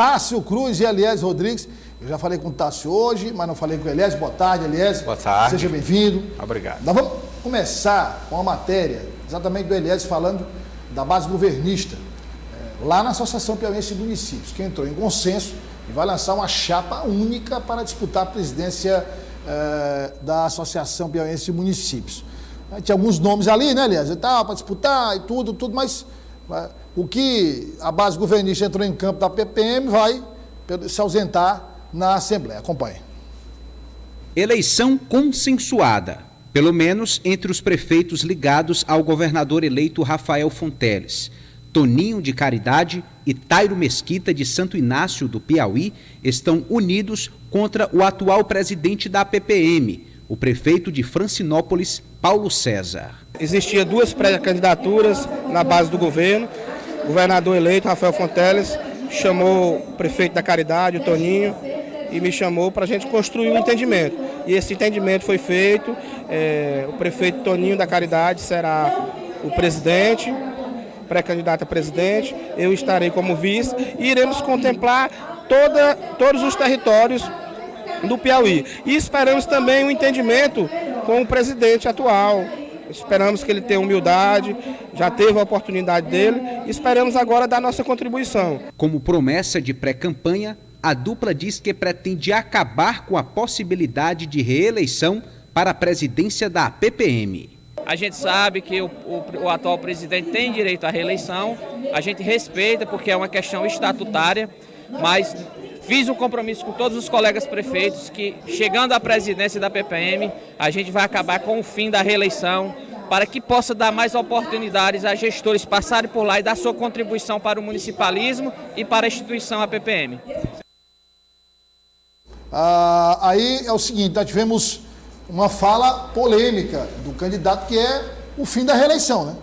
Tássio Cruz e Eliés Rodrigues. Eu já falei com o Tássio hoje, mas não falei com o Eliés. Boa tarde, Eliés. Boa tarde. Seja bem-vindo. Obrigado. Nós vamos começar com a matéria, exatamente do Eliés, falando da base governista, lá na Associação Piauiense de Municípios, que entrou em consenso e vai lançar uma chapa única para disputar a presidência da Associação Piauiense de Municípios. Tinha alguns nomes ali, né, Eliés, e tal, para disputar e tudo, mas o que a base governista entrou em campo da PPM vai se ausentar na Assembleia. Acompanhe. Eleição consensuada, pelo menos entre os prefeitos ligados ao governador eleito Rafael Fonteles. Toninho de Caridade e Tairo Mesquita de Santo Inácio do Piauí estão unidos contra o atual presidente da PPM, o prefeito de Francinópolis, Paulo César. Existia duas pré-candidaturas na base do governo. O governador eleito, Rafael Fonteles, chamou o prefeito da Caridade, o Toninho, e me chamou para a gente construir um entendimento. E esse entendimento foi feito. O prefeito Toninho da Caridade será o presidente, pré-candidato a presidente, eu estarei como vice e iremos contemplar todos os territórios do Piauí. E esperamos também um entendimento com o presidente atual. Esperamos que ele tenha humildade, já teve a oportunidade dele e esperamos agora dar nossa contribuição. Como promessa de pré-campanha, a dupla diz que pretende acabar com a possibilidade de reeleição para a presidência da PPM. A gente sabe que o atual presidente tem direito à reeleição, a gente respeita porque é uma questão estatutária, mas fiz um compromisso com todos os colegas prefeitos que, chegando à presidência da PPM, a gente vai acabar com o fim da reeleição para que possa dar mais oportunidades a gestores passarem por lá e dar sua contribuição para o municipalismo e para a instituição a PPM. Aí é o seguinte, nós tivemos uma fala polêmica do candidato que é o fim da reeleição, né?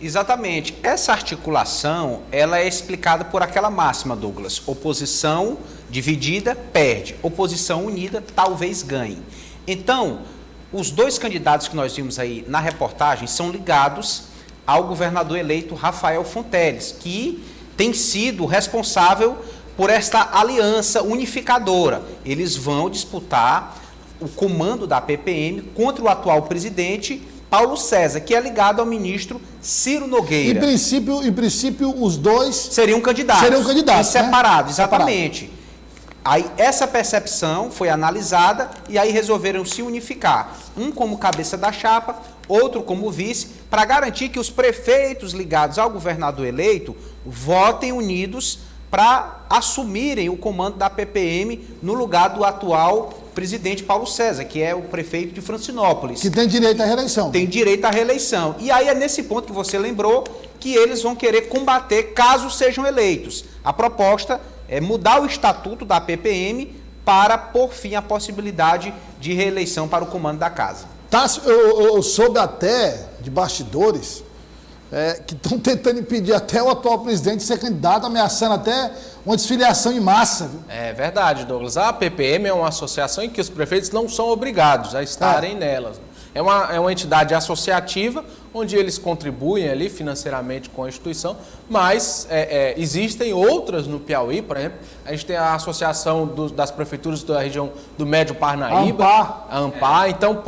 Exatamente. Essa articulação, ela é explicada por aquela máxima, Douglas. Oposição dividida, perde. Oposição unida, talvez ganhe. Então, os dois candidatos que nós vimos aí na reportagem são ligados ao governador eleito Rafael Fonteles, que tem sido responsável por esta aliança unificadora. Eles vão disputar o comando da PPM contra o atual presidente Paulo César, que é ligado ao ministro Ciro Nogueira. Em princípio os dois seriam candidatos. Separados, né? Exatamente. Aí essa percepção foi analisada e aí resolveram se unificar. Um como cabeça da chapa, outro como vice, para garantir que os prefeitos ligados ao governador eleito votem unidos para assumirem o comando da PPM no lugar do atual presidente Paulo César, que é o prefeito de Francinópolis. Que tem direito à reeleição. Tem direito à reeleição. E aí é nesse ponto que você lembrou que eles vão querer combater caso sejam eleitos. A proposta é mudar o estatuto da PPM para pôr fim à possibilidade de reeleição para o comando da casa. Tássio, eu soube até de bastidores que estão tentando impedir até o atual presidente de ser candidato, ameaçando até uma desfiliação em massa. Viu? É verdade, Douglas. A PPM é uma associação em que os prefeitos não são obrigados a estarem nelas. É uma entidade associativa, onde eles contribuem ali financeiramente com a instituição, mas existem outras no Piauí, por exemplo, a gente tem a Associação das Prefeituras da região do Médio Parnaíba, a AMPAR, então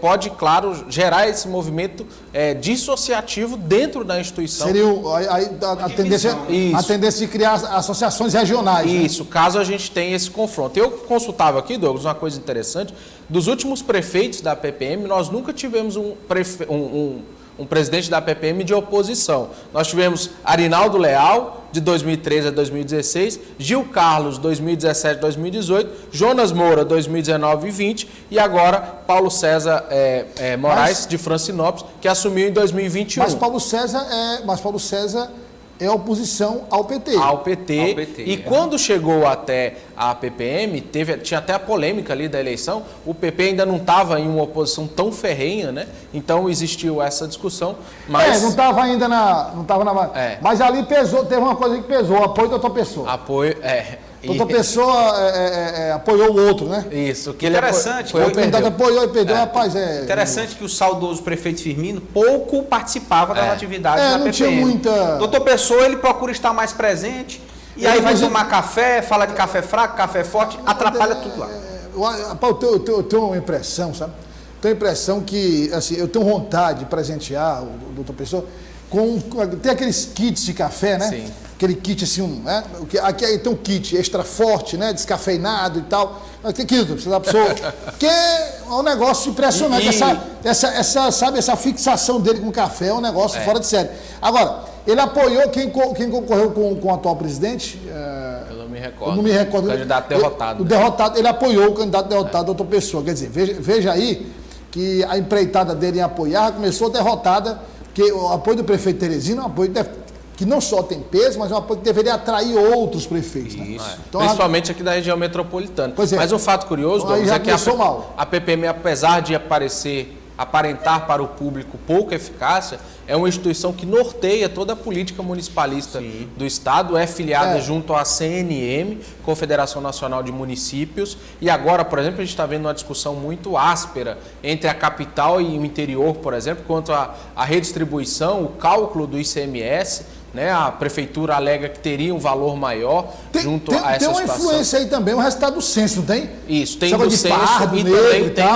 pode, claro, gerar esse movimento dissociativo dentro da instituição. Seria a tendência de criar associações regionais. Isso, né? Caso a gente tenha esse confronto. Eu consultava aqui, Douglas, uma coisa interessante, dos últimos prefeitos da PPM, nós nunca tivemos um presidente da PPM de oposição. Nós tivemos Arinaldo Leal, de 2013 a 2016, Gil Carlos, 2017 a 2018, Jonas Moura, 2019 e 20, e agora Paulo César Moraes, de Francinópolis, que assumiu em 2021. Mas Paulo César é oposição ao PT. Ao PT. E quando chegou até a PPM, tinha até a polêmica ali da eleição, o PP ainda não estava em uma oposição tão ferrenha, né? Então existiu essa discussão. Mas... não estava ainda Mas ali teve uma coisa que pesou, o apoio da outra pessoa. Outra pessoa apoiou o outro, né? Isso. Que interessante. O candidato apoiou e perdeu, rapaz. Interessante que o saudoso prefeito Firmino pouco participava das atividades da PPM. Não tinha muita... Doutor Pessoa, ele procura estar mais presente. E aí vai tomar café, fala de café fraco, café forte, atrapalha tudo lá. Eu tenho uma impressão, sabe? Tenho a impressão que, assim, eu tenho vontade de presentear o doutor Pessoa tem aqueles kits de café, né? Sim. Aquele kit assim, né? Aqui tem um kit extra forte, né? Descafeinado e tal. Aqui, precisa da pessoa. Que é um negócio impressionante. Essa fixação dele com o café é um negócio fora de série. Agora, ele apoiou quem concorreu com o atual presidente. Eu não me recordo. Eu não me recordo. O candidato derrotado. O derrotado, ele apoiou o candidato derrotado, doutor Pessoa. Quer dizer, veja aí que a empreitada dele em apoiar começou derrotada, porque o apoio do prefeito Teresina é um apoio que não só tem peso, mas é um apoio que deveria atrair outros prefeitos. Né? Então, principalmente aqui da região metropolitana. Pois é. Mas um fato curioso, Douglas, já é que a PPM, apesar de aparentar para o público pouca eficácia, é uma instituição que norteia toda a política municipalista do Estado, é filiada junto à CNM, Confederação Nacional de Municípios, e agora, por exemplo, a gente está vendo uma discussão muito áspera entre a capital e o interior, por exemplo, quanto à redistribuição, o cálculo do ICMS, né? A prefeitura alega que teria um valor maior junto a essa situação. Tem uma influência aí também, o resultado do censo, não tem? Isso, tem do censo e também tem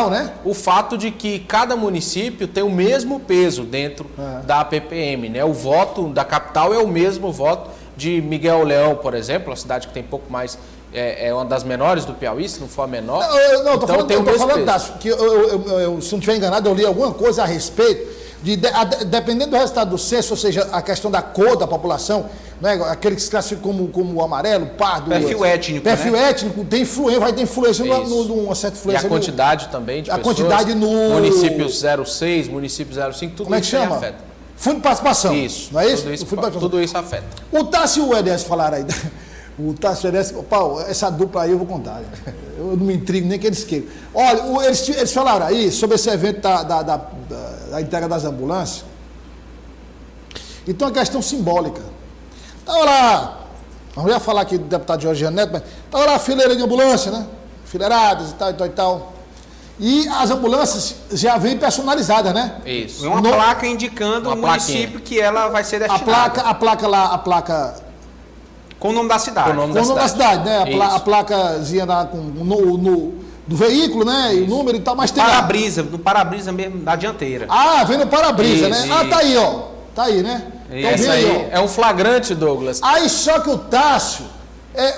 o fato de que cada município tem o mesmo peso dentro da PPM, né? O voto da capital é o mesmo voto de Miguel Leão, por exemplo, a cidade que tem pouco mais, é uma das menores do Piauí, se não for a menor. Não, estou falando, Tássio, que se não estiver enganado, eu li alguma coisa a respeito dependendo do resultado do censo, ou seja, a questão da cor da população, né, aquele que se classifica como amarelo, pardo, perfil étnico, tem influência, vai ter influência numa certa influência. E a quantidade também de pessoas, quantidade no município 06, município 05, tudo isso afeta. Fundo de participação. Isso. Não é isso? Tudo isso afeta. O Tássio e o Edes falaram aí. O Tássio e o Edes, Paulo, essa dupla aí eu vou contar. Eu não me intrigo nem que eles queiram. Olha, eles falaram aí sobre esse evento da entrega das ambulâncias. Então, é uma questão simbólica. Estava lá, não ia falar aqui do deputado Georgiano Neto, mas estava lá a fileira de ambulância, né? Fileiradas e tal, e tal. E as ambulâncias já vêm personalizadas, né? Isso. Uma placa indicando o município que ela vai ser destinada. A placa com o nome da cidade. Com o nome da cidade, né? A placazinha do veículo, né? E o número e tal, mas tem no para-brisa mesmo, da dianteira. Vem no para-brisa, né? Tá aí, ó. Tá aí, né? Então, essa aí é um flagrante, Douglas. Aí só que o Tássio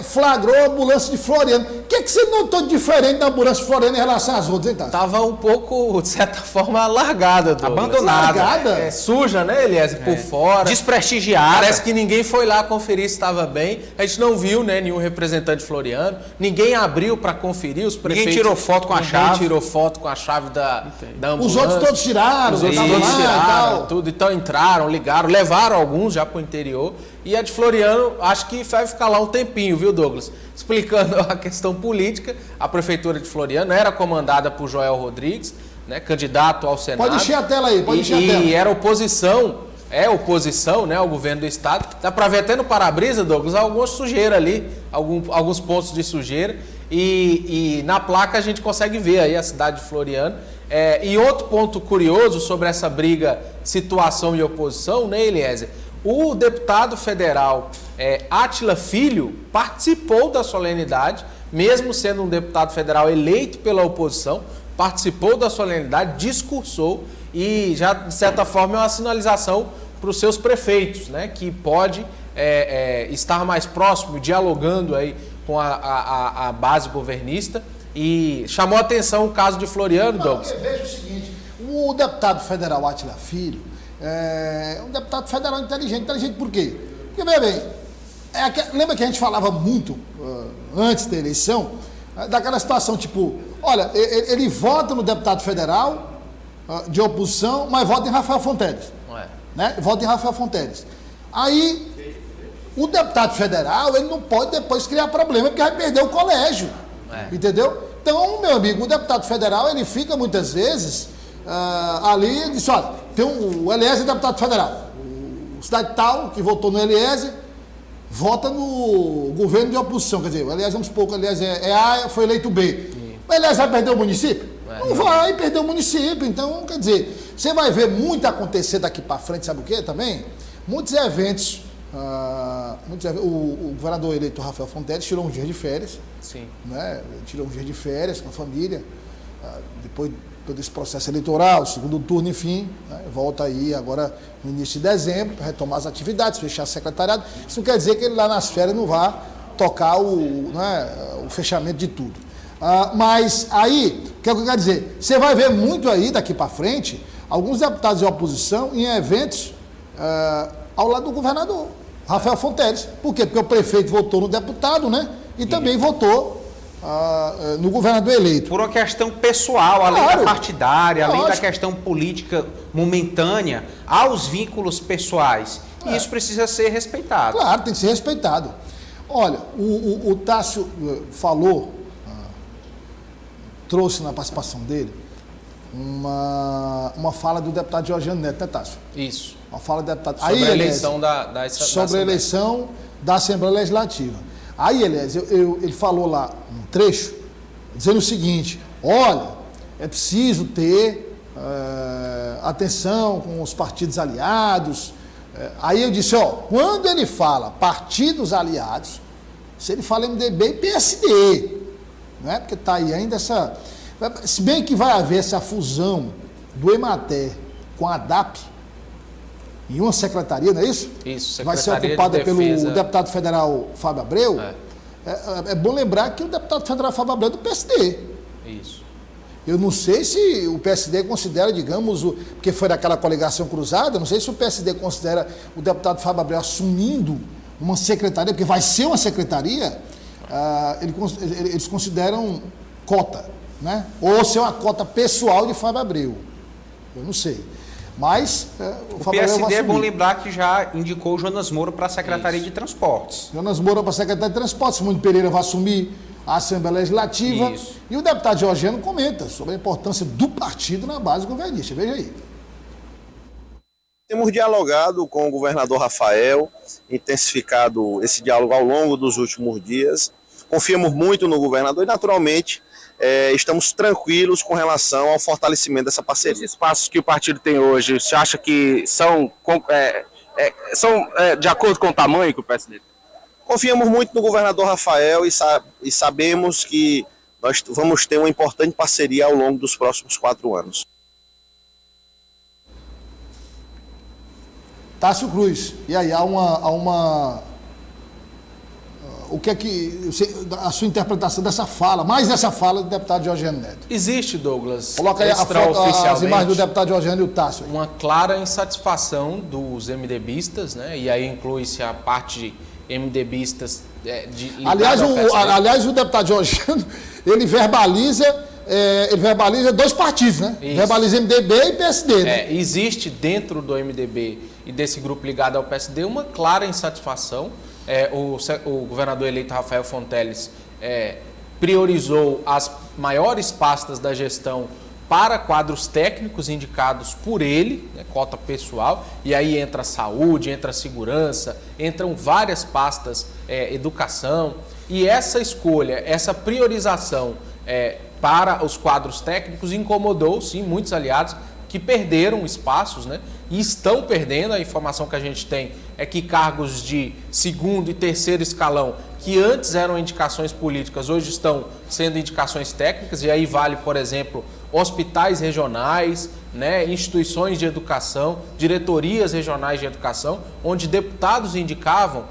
flagrou a ambulância de Floriano. O que você notou de diferente da ambulância de Floriano em relação às outras, hein, Tássio? Tava um pouco, de certa forma, largada, Douglas. Abandonada. Suja, né, Eliezer? Por fora. Desprestigiada. Parece que ninguém foi lá conferir se estava bem. A gente não viu, né, nenhum representante floriano. Ninguém abriu para conferir, os prefeitos. Ninguém tirou foto com a chave. Ninguém tirou foto com a chave da ambulância. Os outros todos tiraram. Os outros todos tiraram, tudo. Então entraram, ligaram, levaram alguns já para o interior. E a de Floriano, acho que vai ficar lá um tempinho, viu, Douglas? Explicando a questão política, a prefeitura de Floriano era comandada por Joel Rodrigues, né, candidato ao Senado. Pode encher a tela aí, pode encher a tela. E era oposição, né, ao governo do Estado. Dá para ver até no para-brisa, Douglas, alguma sujeira ali, alguns pontos de sujeira. E na placa a gente consegue ver aí a cidade de Floriano. E outro ponto curioso sobre essa briga, situação e oposição, né, Eliezer? O deputado federal Átila Filho participou da solenidade, mesmo sendo um deputado federal eleito pela oposição, participou da solenidade, discursou e já, de certa forma, é uma sinalização para os seus prefeitos, né, que pode estar mais próximo, dialogando aí com a base governista. E chamou a atenção o caso de Floriano, Douglas. Veja o seguinte, o deputado federal Átila Filho é um deputado federal inteligente. Inteligente por quê? Porque, veja bem, lembra que a gente falava muito antes da eleição, daquela situação tipo, olha, ele vota no deputado federal de oposição, mas vota em Rafael Fonteles. Né? Vota em Rafael Fonteles. Aí, o deputado federal, ele não pode depois criar problema, porque vai perder o colégio. Entendeu? Então, meu amigo, o deputado federal, ele fica muitas vezes ali, ele diz, olha, tem o Eliezer deputado federal, o cidade tal, que votou no Eliezer, vota no governo de oposição, quer dizer, o Eliezer, vamos supor que o Eliezer é A, foi eleito B. O Eliezer vai perder o município? Não vai perder o município, então, quer dizer, você vai ver muito acontecer daqui para frente, sabe o quê também? Muitos eventos O governador eleito Rafael Fonteles tirou uns dias de férias. Sim. Né? Tirou uns dias de férias com a família. Depois todo esse processo eleitoral, segundo turno, enfim, né? Volta aí agora no início de dezembro para retomar as atividades, fechar o secretariado. Isso não quer dizer que ele lá nas férias não vá tocar o fechamento de tudo. Mas aí, o que eu quero dizer? Você vai ver muito aí daqui para frente alguns deputados de oposição em eventos ao lado do governador, Rafael Fonteles. Por quê? Porque o prefeito votou no deputado, né? E também votou no governador eleito. Por uma questão pessoal, além da partidária, além da Lógico. questão política momentânea, há os vínculos pessoais. E isso precisa ser respeitado. Claro, tem que ser respeitado. Olha, o Tássio falou, trouxe na participação dele, uma fala do deputado Georgiano Neto, né, Tássio? Isso. Uma fala do deputado. Sobre aí, a eleição sobre a eleição da Assembleia Legislativa. Aí, Elias, ele falou lá um trecho, dizendo o seguinte: olha, é preciso ter atenção com os partidos aliados. Aí eu disse, quando ele fala partidos aliados, se ele fala MDB e PSD, né? Porque está aí ainda essa... Se bem que vai haver essa fusão do Emater com a DAP em uma secretaria, não é isso? Isso, vai ser Secretaria ocupada de Defesa. pelo deputado federal Fábio Abreu. É bom lembrar que o deputado federal Fábio Abreu é do PSD. Isso. Eu não sei se o PSD considera, digamos, porque foi daquela coligação cruzada, não sei se o PSD considera o deputado Fábio Abreu assumindo uma secretaria, porque vai ser uma secretaria, eles consideram cota, né? Ou se é uma cota pessoal de Fábio Abreu. Eu não sei. Mas o Fábio Abreu vai PSD é bom assumir. lembrar que já indicou o Jonas Moura para a Secretaria de Transportes. Jonas Moura para a Secretaria de Transportes, Simone Pereira vai assumir a Assembleia Legislativa. Isso. E o deputado Georgiano comenta sobre a importância do partido na base governista. Veja aí. Temos dialogado com o governador Rafael, intensificado esse diálogo ao longo dos últimos dias. Confiamos muito no governador e, naturalmente, estamos tranquilos com relação ao fortalecimento dessa parceria. Os espaços que o partido tem hoje, você acha que são de acordo com o tamanho que o PSD tem? Confiamos muito no governador Rafael e sabemos que nós vamos ter uma importante parceria ao longo dos próximos 4 anos. Tássio Cruz. E aí, o que é que... a sua interpretação dessa fala, mais dessa fala do deputado Georgiano Neto? Existe, Douglas, Coloca aí as imagens do deputado Georgiano e o Tássio. Aí. Uma clara insatisfação dos MDBistas, né? E aí inclui-se a parte de MDBistas Aliás, o deputado Georgiano, ele verbaliza 2 partidos, né? Isso. Verbaliza MDB e PSD, né? Existe dentro do MDB e desse grupo ligado ao PSD uma clara insatisfação. O governador eleito Rafael Fonteles priorizou as maiores pastas da gestão para quadros técnicos indicados por ele, né, cota pessoal, e aí entra saúde, entra segurança, entram várias pastas, educação, e essa escolha, essa priorização para os quadros técnicos incomodou, sim, muitos aliados que perderam espaços, né, e estão perdendo. A informação que a gente tem é que cargos de segundo e terceiro escalão, que antes eram indicações políticas, hoje estão sendo indicações técnicas, e aí vale, por exemplo, hospitais regionais, né, instituições de educação, diretorias regionais de educação, onde deputados indicavam,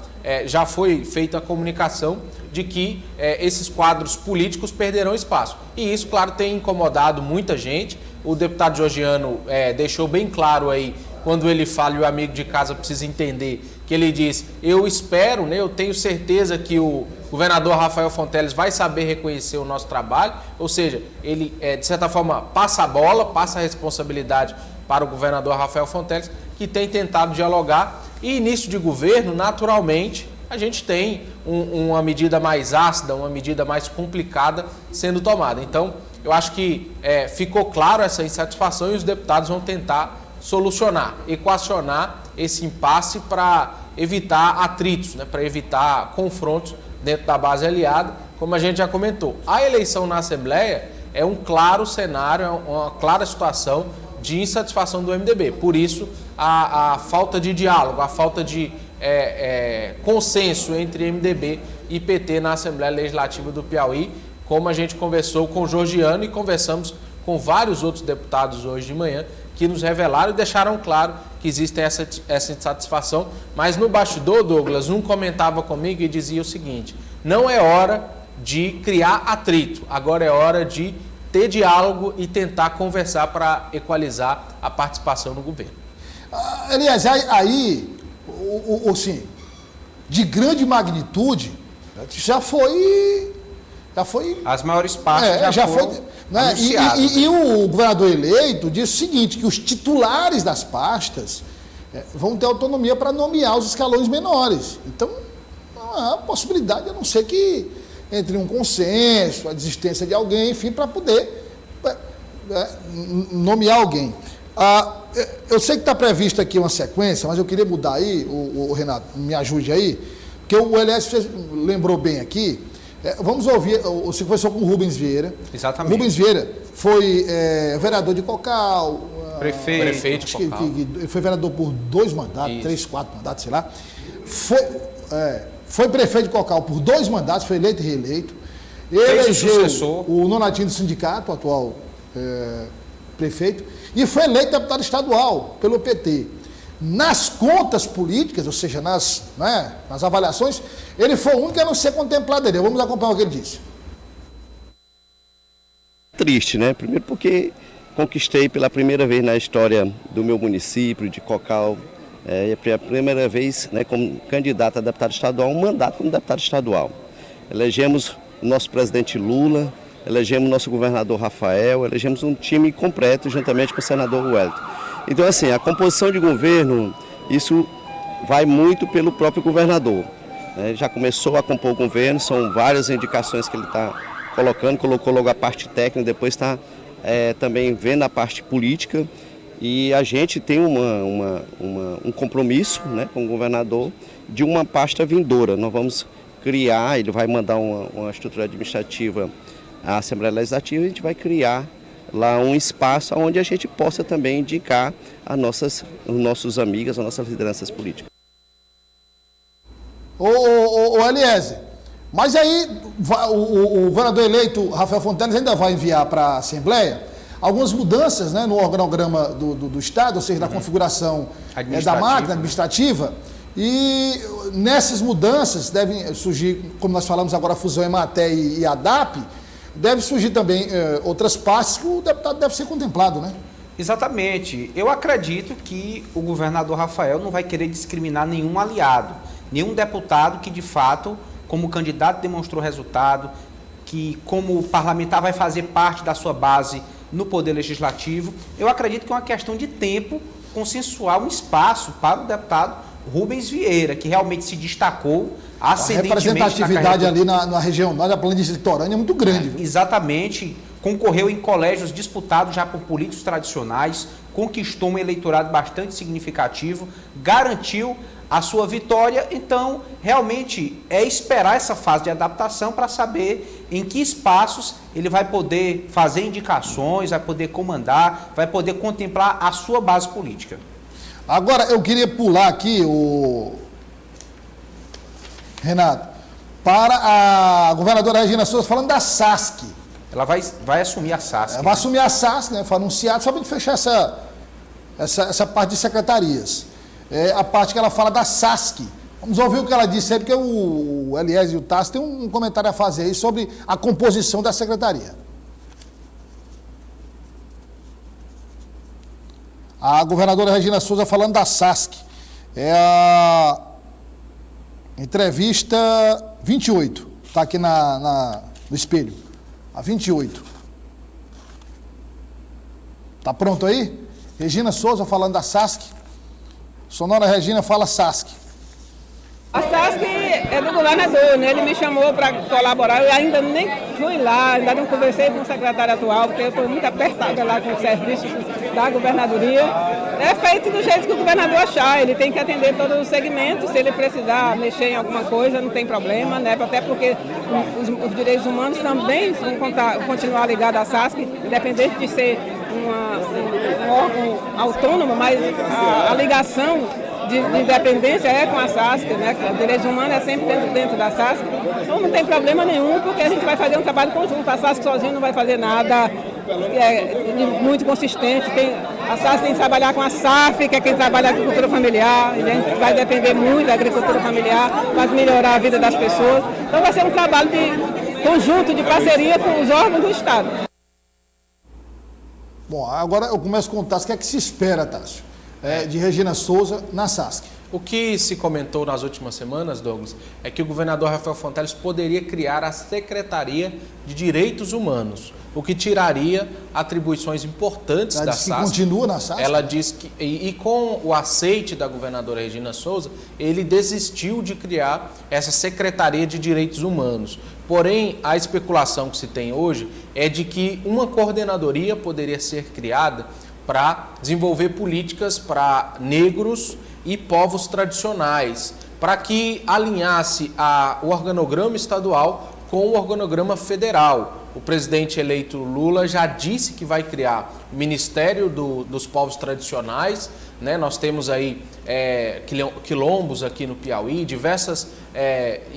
já foi feita a comunicação de que esses quadros políticos perderão espaço. E isso, claro, tem incomodado muita gente. O deputado Georgiano deixou bem claro aí, quando ele fala, e o amigo de casa precisa entender, que ele diz: eu espero, né, eu tenho certeza que o governador Rafael Fonteles vai saber reconhecer o nosso trabalho, ou seja, ele, de certa forma, passa a bola, passa a responsabilidade para o governador Rafael Fonteles, que tem tentado dialogar. E início de governo, naturalmente, a gente tem uma medida mais ácida, uma medida mais complicada sendo tomada. Então, eu acho que ficou claro essa insatisfação e os deputados vão tentar solucionar, equacionar esse impasse para evitar atritos, né, para evitar confrontos dentro da base aliada, como a gente já comentou. A eleição na Assembleia é um claro cenário, é uma clara situação de insatisfação do MDB. Por isso, a falta de diálogo, a falta de consenso entre MDB e PT na Assembleia Legislativa do Piauí, como a gente conversou com o Georgiano e conversamos com vários outros deputados hoje de manhã, que nos revelaram e deixaram claro que existe essa insatisfação. Mas no bastidor, Douglas, um comentava comigo e dizia o seguinte: não é hora de criar atrito, agora é hora de ter diálogo e tentar conversar para equalizar a participação no governo. Aliás, aí, sim, de grande magnitude, já foi as maiores partes já foram né? E o governador eleito disse o seguinte, que os titulares das pastas vão ter autonomia para nomear os escalões menores. Então, não há possibilidade, a não ser que entre um consenso, a desistência de alguém, enfim, para poder nomear alguém. Eu sei que está prevista aqui uma sequência, mas eu queria mudar aí, o Renato, me ajude aí, porque o Elias lembrou bem aqui. Vamos ouvir, você conversou com o Rubens Vieira. Exatamente. Rubens Vieira foi vereador de Cocal. Prefeito de Cocal. Ele foi vereador por 2 mandatos, Isso. 3, 4 mandatos, sei lá. Foi prefeito de Cocal por 2 mandatos, foi eleito e reeleito. Elegeu o Nonatinho do sindicato, o atual prefeito, e foi eleito deputado estadual pelo PT. Nas contas políticas, ou seja, nas avaliações, ele foi o único a não ser contemplado. Vamos acompanhar o que ele disse. Triste, né? Primeiro porque conquistei pela primeira vez na história do meu município, de Cocal, a primeira vez, né, como candidato a deputado estadual, um mandato como deputado estadual. Elegemos o nosso presidente Lula, elegemos o nosso governador Rafael, elegemos um time completo juntamente com o senador Wellington. Então, assim, a composição de governo, isso vai muito pelo próprio governador. Já começou a compor o governo, são várias indicações que ele está colocou logo a parte técnica, depois está também vendo a parte política. E a gente tem um compromisso, né, com o governador de uma pasta vindoura. Nós vamos criar, ele vai mandar uma estrutura administrativa à Assembleia Legislativa, e a gente vai criar lá um espaço onde a gente possa também indicar os nossos amigos, as nossas lideranças políticas. Ô Eliezer, mas aí o governador eleito, Rafael Fonteles, ainda vai enviar para a Assembleia algumas mudanças, né, no organograma do Estado, ou seja, da configuração da máquina administrativa, e nessas mudanças devem surgir, como nós falamos agora, a fusão EMATE e ADAP, deve surgir também outras partes que o deputado deve ser contemplado, né? Exatamente. Eu acredito que o governador Rafael não vai querer discriminar nenhum aliado, nenhum deputado que, de fato, como candidato demonstrou resultado, que como parlamentar vai fazer parte da sua base no Poder Legislativo. Eu acredito que é uma questão de tempo consensuar um espaço para o deputado Rubens Vieira, que realmente se destacou ascendentemente. A representatividade ali na região norte da planície litorânea é muito grande. Viu? Exatamente. Concorreu em colégios disputados já por políticos tradicionais, conquistou um eleitorado bastante significativo, garantiu a sua vitória. Então, realmente, é esperar essa fase de adaptação para saber em que espaços ele vai poder fazer indicações, vai poder comandar, vai poder contemplar a sua base política. Agora, eu queria pular aqui, Renato, para a governadora Regina Souza, falando da SASC. Ela vai assumir a SASC. Ela vai assumir a SASC, né? Foi anunciado, só para fechar essa parte de secretarias. A parte que ela fala da SASC. Vamos ouvir o que ela disse aí, porque o Elias e o Tassi tem um comentário a fazer aí sobre a composição da secretaria. A governadora Regina Souza falando da SASC. É a entrevista 28. Está aqui no espelho. A 28. Tá pronto aí? Regina Souza falando da SASC. Sonora Regina fala SASC. A SASC é do governador, né? Ele me chamou para colaborar, eu ainda nem fui lá, ainda não conversei com o secretário atual, porque eu estou muito apertada lá com os serviços da governadoria. É feito do jeito que o governador achar, ele tem que atender todos os segmentos, se ele precisar mexer em alguma coisa, não tem problema, né? Até porque os direitos humanos também vão continuar ligados à SASC, independente de ser um órgão autônomo, mas a ligação de dependência é com a SASC, né? Direitos humanos é sempre dentro da SASC. Então não tem problema nenhum, porque a gente vai fazer um trabalho conjunto. A SASC sozinha não vai fazer nada muito consistente. A SASC tem que trabalhar com a SAF, que é quem trabalha a agricultura familiar. A gente vai depender muito da agricultura familiar para melhorar a vida das pessoas. Então vai ser um trabalho de conjunto, de parceria com os órgãos do Estado. Bom, agora eu começo com o Tássio. O que é que se espera, Tássio, de Regina Souza na SASC? O que se comentou nas últimas semanas, Douglas, é que o governador Rafael Fonteles poderia criar a Secretaria de Direitos Humanos, o que tiraria atribuições importantes da SASC. Continua na SASC? Ela diz que, e com o aceite da governadora Regina Souza, ele desistiu de criar essa Secretaria de Direitos Humanos. Porém, a especulação que se tem hoje é de que uma coordenadoria poderia ser criada para desenvolver políticas para negros e povos tradicionais, para que alinhasse o organograma estadual com o organograma federal. O presidente eleito Lula já disse que vai criar o Ministério dos Povos Tradicionais, né? Nós temos aí quilombos aqui no Piauí, diversas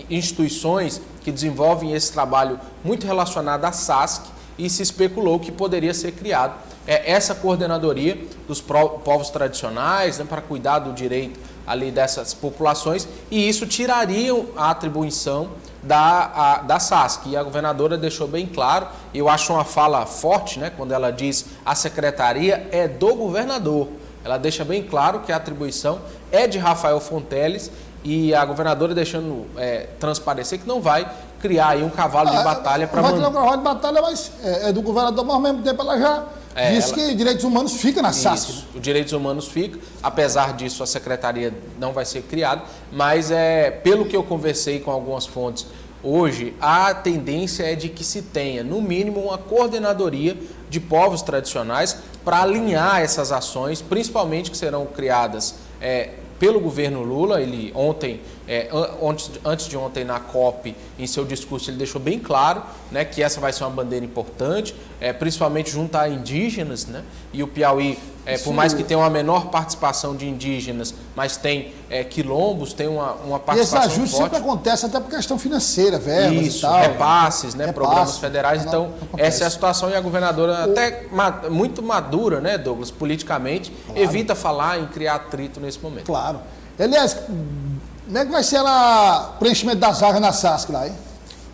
instituições que desenvolvem esse trabalho muito relacionado à SASC, e se especulou que poderia ser criado essa coordenadoria dos povos tradicionais, né, para cuidar do direito ali dessas populações, e isso tiraria a atribuição da SASC. E a governadora deixou bem claro, e eu acho uma fala forte, né, quando ela diz a secretaria é do governador. Ela deixa bem claro que a atribuição é de Rafael Fonteles, e a governadora deixando transparecer que não vai criar aí um cavalo de batalha para manter. Vai criar um cavalo de batalha, mas é do governador, mas ao mesmo tempo ela já disse que direitos humanos fica na SASC. Isso, os direitos humanos fica, apesar disso a secretaria não vai ser criada, mas pelo que eu conversei com algumas fontes hoje, a tendência é de que se tenha, no mínimo, uma coordenadoria de povos tradicionais para alinhar essas ações, principalmente que serão criadas pelo governo Lula. Ele ontem, antes de ontem na COP, em seu discurso, ele deixou bem claro, né, que essa vai ser uma bandeira importante, principalmente junto a indígenas, né, e o Piauí, por mais que tenha uma menor participação de indígenas, mas tem quilombos, tem uma participação forte. E esse ajuste sempre acontece até por questão financeira, verbas e tal. Repasses, né, programas federais. Então, essa é a situação, e a governadora, até muito madura, né, Douglas, politicamente, evita falar em criar atrito nesse momento. Claro. Aliás, como é que vai ser o preenchimento das vagas na SASC lá, hein?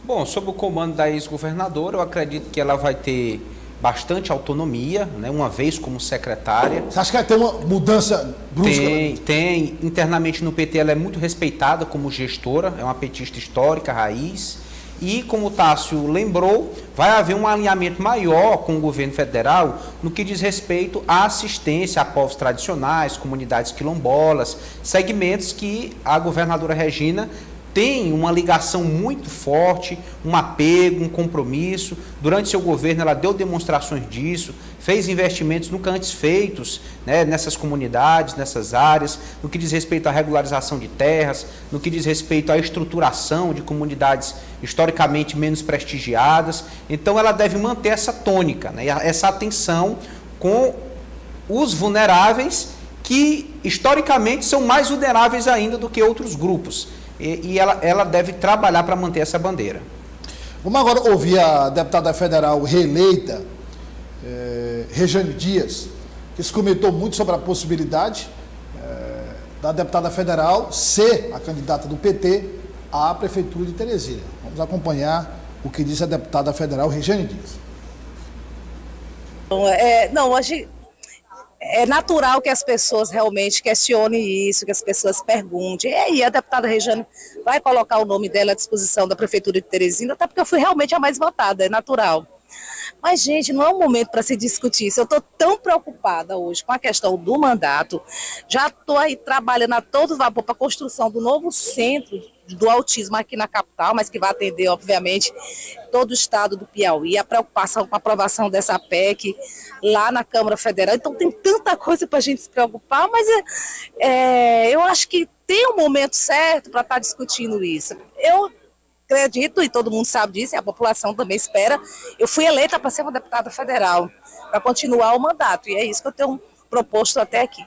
Bom, sob o comando da ex-governadora, eu acredito que ela vai ter bastante autonomia, né, uma vez como secretária. Você acha que vai ter uma mudança brusca? Tem. Internamente no PT ela é muito respeitada como gestora, é uma petista histórica, raiz. E, como o Tássio lembrou, vai haver um alinhamento maior com o governo federal no que diz respeito à assistência a povos tradicionais, comunidades quilombolas, segmentos que a governadora Regina tem uma ligação muito forte, um apego, um compromisso. Durante seu governo ela deu demonstrações disso, fez investimentos nunca antes feitos, né, nessas comunidades, nessas áreas, no que diz respeito à regularização de terras, no que diz respeito à estruturação de comunidades historicamente menos prestigiadas. Então ela deve manter essa tônica, né, essa atenção com os vulneráveis, que historicamente são mais vulneráveis ainda do que outros grupos. E ela deve trabalhar para manter essa bandeira. Vamos agora ouvir a deputada federal reeleita, Rejane Dias, que se comentou muito sobre a possibilidade da deputada federal ser a candidata do PT à Prefeitura de Teresina. Vamos acompanhar o que disse a deputada federal Rejane Dias. Hoje é natural que as pessoas realmente questionem isso, que as pessoas perguntem. E aí a deputada Rejane vai colocar o nome dela à disposição da Prefeitura de Teresina, até porque eu fui realmente a mais votada, é natural. Mas, gente, não é um momento para se discutir isso. Eu estou tão preocupada hoje com a questão do mandato. Já estou aí trabalhando a todo vapor para a construção do novo centro do autismo aqui na capital, mas que vai atender, obviamente, todo o estado do Piauí. A preocupação com a aprovação dessa PEC lá na Câmara Federal. Então, tem tanta coisa para a gente se preocupar, mas eu acho que tem um momento certo para estar discutindo isso. Eu acredito, e todo mundo sabe disso, e a população também espera. Eu fui eleita para ser uma deputada federal, para continuar o mandato, e é isso que eu tenho proposto até aqui.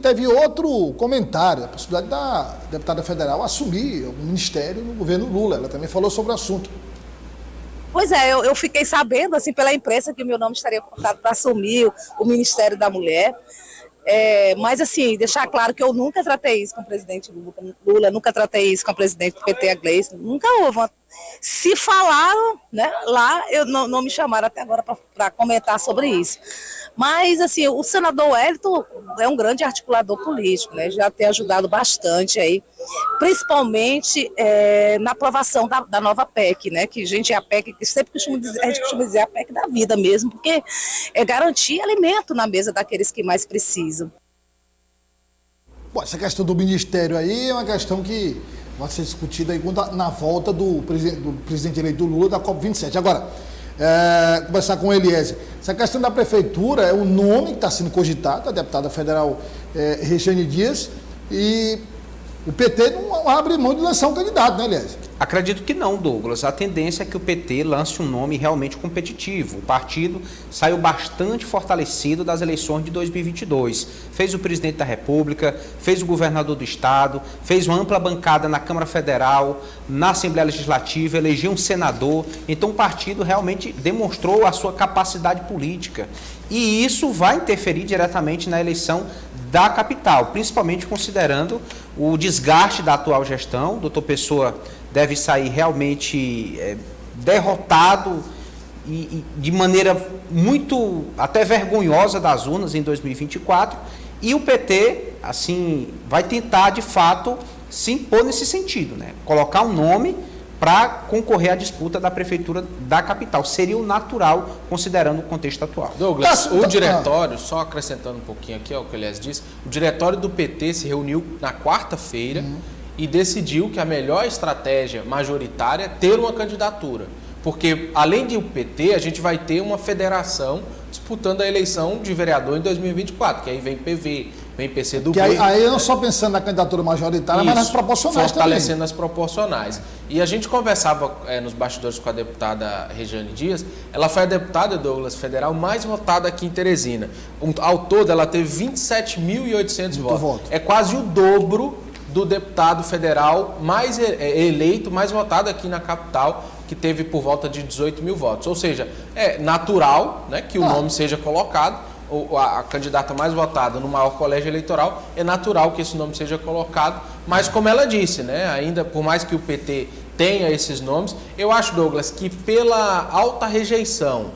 Teve outro comentário, a possibilidade da deputada federal assumir o ministério no governo Lula. Ela também falou sobre o assunto. Pois é, eu fiquei sabendo, assim, pela imprensa, que o meu nome estaria colocado para assumir o Ministério da Mulher. Mas, assim, deixar claro que eu nunca tratei isso com o presidente Lula, nunca tratei isso com a presidente do PT, a Gleice, nunca houve. Se falaram, né, lá, não me chamaram até agora para comentar sobre isso. Mas, assim, o senador Wellington é um grande articulador político, né, já tem ajudado bastante aí, principalmente na aprovação da nova PEC, né, que, gente, é a PEC que sempre a gente costuma dizer a PEC da vida mesmo, porque é garantir alimento na mesa daqueles que mais precisam. Bom, essa questão do ministério aí é uma questão que vai ser discutida aí na volta do presidente eleito do Lula da COP27. Agora, conversar com o Eliezer. Essa questão da prefeitura é o nome que está sendo cogitado, a deputada federal Regiane Dias, e o PT não abre mão de lançar um candidato, né, Eliezer? Acredito que não, Douglas. A tendência é que o PT lance um nome realmente competitivo. O partido saiu bastante fortalecido das eleições de 2022. Fez o presidente da República, fez o governador do estado, fez uma ampla bancada na Câmara Federal, na Assembleia Legislativa, elegeu um senador. Então o partido realmente demonstrou a sua capacidade política. E isso vai interferir diretamente na eleição da capital, principalmente considerando o desgaste da atual gestão. O doutor Pessoa deve sair realmente derrotado e de maneira muito até vergonhosa das urnas em 2024, e o PT assim vai tentar de fato se impor nesse sentido, né? Colocar um nome para concorrer à disputa da prefeitura da capital. Seria o natural, considerando o contexto atual. Douglas, o diretório, só acrescentando um pouquinho aqui ao que o Elias disse, o diretório do PT se reuniu na quarta-feira e decidiu que a melhor estratégia majoritária é ter uma candidatura. Porque, além de o PT, a gente vai ter uma federação disputando a eleição de vereador em 2024, que aí vem PV, vem PCdoB. Que aí não só pensando na candidatura majoritária, mas nas proporcionais fortalecendo as proporcionais. E a gente conversava nos bastidores com a deputada Regiane Dias. Ela foi a deputada, Douglas, federal mais votada aqui em Teresina. Ao todo, ela teve 27.800 votos. É quase o dobro do deputado federal mais eleito, mais votado aqui na capital, que teve por volta de 18 mil votos. Ou seja, é natural, né, que o nome seja colocado, a candidata mais votada no maior colégio eleitoral, é natural que esse nome seja colocado, mas como ela disse, né, ainda por mais que o PT tenha esses nomes, eu acho, Douglas, que pela alta rejeição,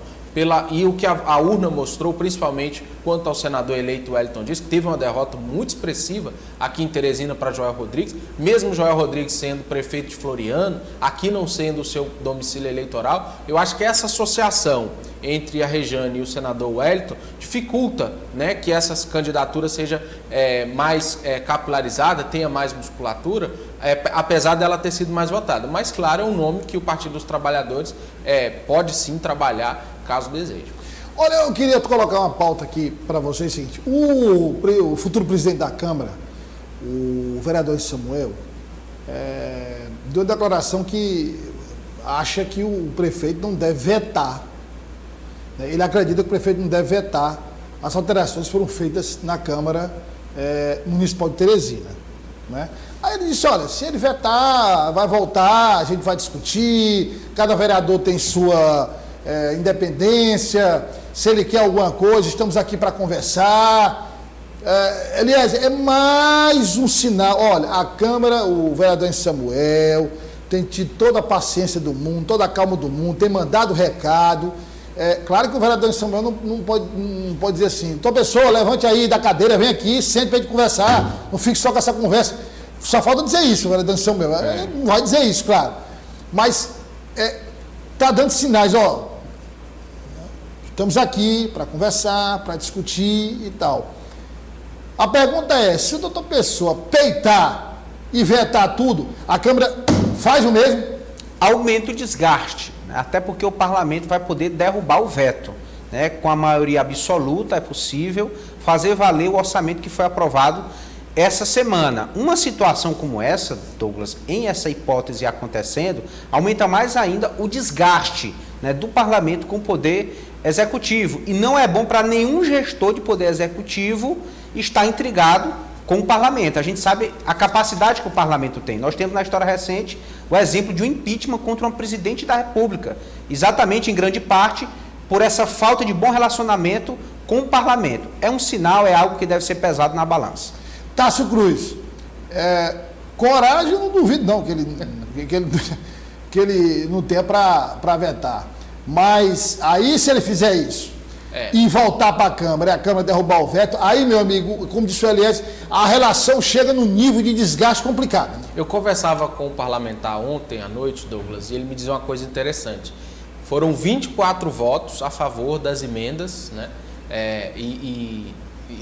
e o que a urna mostrou, principalmente quanto ao senador eleito Wellington Dias, que teve uma derrota muito expressiva aqui em Teresina para Joel Rodrigues, mesmo Joel Rodrigues sendo prefeito de Floriano, aqui não sendo o seu domicílio eleitoral, eu acho que essa associação entre a Regiane e o senador Wellington dificulta, né, que essas candidaturas seja mais capilarizada, tenha mais musculatura, apesar dela ter sido mais votada. Mas, claro, é um nome que o Partido dos Trabalhadores pode sim trabalhar, caso deseje. Olha, eu queria colocar uma pauta aqui para vocês, seguinte, o futuro presidente da Câmara, o vereador Samuel, deu uma declaração que acha que o prefeito não deve vetar, né? Ele acredita que o prefeito não deve vetar as alterações que foram feitas na Câmara Municipal de Teresina, né? Aí ele disse, olha, se ele vetar, vai voltar, a gente vai discutir, cada vereador tem sua independência, se ele quer alguma coisa, estamos aqui para conversar. Aliás, é mais um sinal. Olha, a Câmara, o vereador Samuel tem tido toda a paciência do mundo, toda a calma do mundo, tem mandado recado. Claro que o vereador Samuel não pode dizer assim, tua pessoa, levante aí da cadeira, vem aqui, sente para a gente conversar, não fique só com essa conversa. Só falta dizer isso, o vereador Samuel. Não vai dizer isso, claro. Mas está dando sinais, ó. Estamos aqui para conversar, para discutir e tal. A pergunta é, se o doutor Pessoa peitar e vetar tudo, a Câmara faz o mesmo? Aumenta o desgaste, né? Até porque o parlamento vai poder derrubar o veto, né? Com a maioria absoluta é possível fazer valer o orçamento que foi aprovado essa semana. Uma situação como essa, Douglas, em essa hipótese acontecendo, aumenta mais ainda o desgaste, né, do parlamento com o poder executivo. E não é bom para nenhum gestor de poder executivo está intrigado com o parlamento. A gente sabe a capacidade que o parlamento tem. Nós temos na história recente o exemplo de um impeachment contra um presidente da República, exatamente em grande parte por essa falta de bom relacionamento com o parlamento. É um sinal, é algo que deve ser pesado na balança. Tássio Cruz, coragem eu não duvido não que ele não tenha para vetar. Mas aí se ele fizer isso e voltar para a Câmara e a Câmara derrubar o veto, aí, meu amigo, como disse o Elias, a relação chega num nível de desgaste complicado. Eu conversava com um parlamentar ontem à noite, Douglas, e ele me dizia uma coisa interessante. Foram 24 votos a favor das emendas, né? E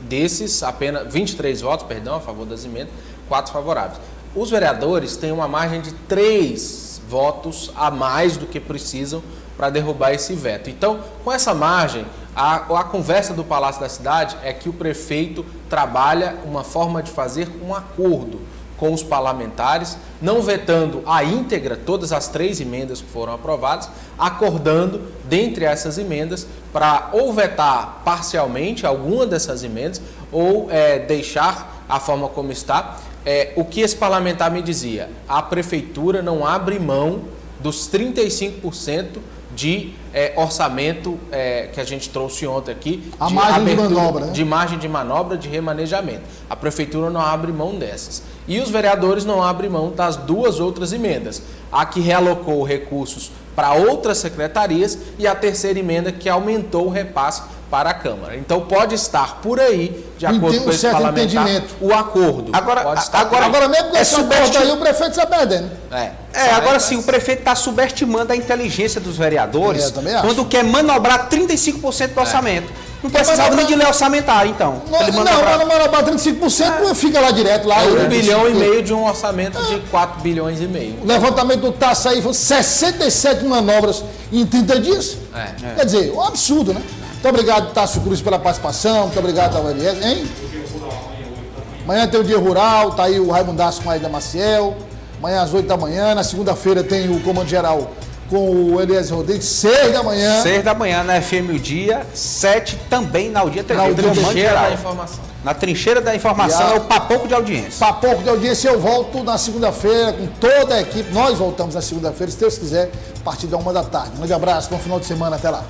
desses, apenas 23 votos, a favor das emendas, 4 favoráveis. Os vereadores têm uma margem de 3 votos a mais do que precisam para derrubar esse veto. Então, com essa margem, a conversa do Palácio da Cidade é que o prefeito trabalha uma forma de fazer um acordo com os parlamentares, não vetando a íntegra todas as 3 emendas que foram aprovadas, acordando dentre essas emendas para ou vetar parcialmente alguma dessas emendas ou deixar a forma como está. O que esse parlamentar me dizia, a prefeitura não abre mão dos 35% de orçamento que a gente trouxe ontem aqui, a margem de manobra, né? De margem de manobra, de remanejamento. A prefeitura não abre mão dessas. E os vereadores não abrem mão das 2 outras emendas. A que realocou recursos para outras secretarias e a terceira emenda que aumentou o repasse para a Câmara. Então pode estar por aí, de acordo com esse parlamentar, o acordo. Agora mesmo com esse acordo aí, o prefeito está perdendo. Agora sim, o prefeito está subestimando a inteligência dos vereadores quando quer manobrar 35% do orçamento. Não precisava nem de lei orçamentária, então. Não, manobrar 35% fica lá direto. Lá, 1,5 bilhão de um orçamento de 4,5 bilhões. O levantamento do Tasso aí foi 67 manobras em 30 dias. Quer dizer, um absurdo, né? Muito obrigado, Tássio Cruz, pela participação. Muito obrigado, Elias. Amanhã tem o Dia Rural, tá aí o Raimundaço com a Aida Maciel. Amanhã às 8 da manhã. Na segunda-feira tem o Comando Geral com o Elias Rodrigues, 6 da manhã. 6 da manhã na FM O Dia, 7 também na Aldia TV. Na Trincheira da Informação. Na Trincheira da Informação é o Papoco de Audiência. Papoco de Audiência, eu volto na segunda-feira com toda a equipe. Nós voltamos na segunda-feira, se Deus quiser, a partir da 1 da tarde. Um grande abraço, bom final de semana, até lá.